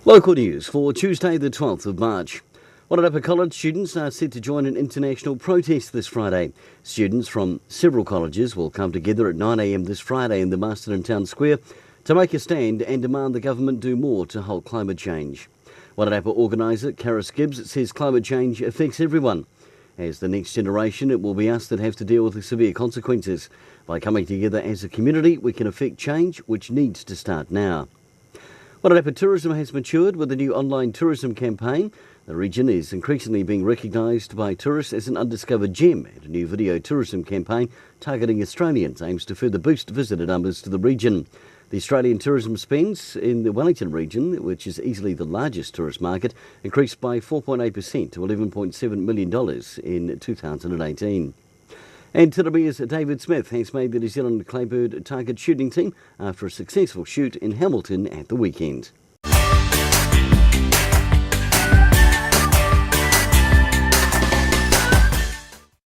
Local news for Tuesday the 12th of March. Wairarapa College students are set to join an international protest this Friday. Students from several colleges will come together at 9 a.m. this Friday in the Masterton Town Square to make a stand and demand the government do more to halt climate change. Wairarapa organiser Karis Gibbs says climate change affects everyone. As the next generation, it will be us that have to deal with the severe consequences. By coming together as a community, we can affect change, which needs to start now. Wairarapa tourism has matured with a new online tourism campaign. The region is increasingly being recognised by tourists as an undiscovered gem, and a new video tourism campaign targeting Australians aims to further boost visitor numbers to the region. The Australian tourism spends in the Wellington region, which is easily the largest tourist market, increased by 4.8% to $11.7 million in 2018. And Tirabia's David Smith has made the New Zealand Claybird target shooting team after a successful shoot in Hamilton at the weekend.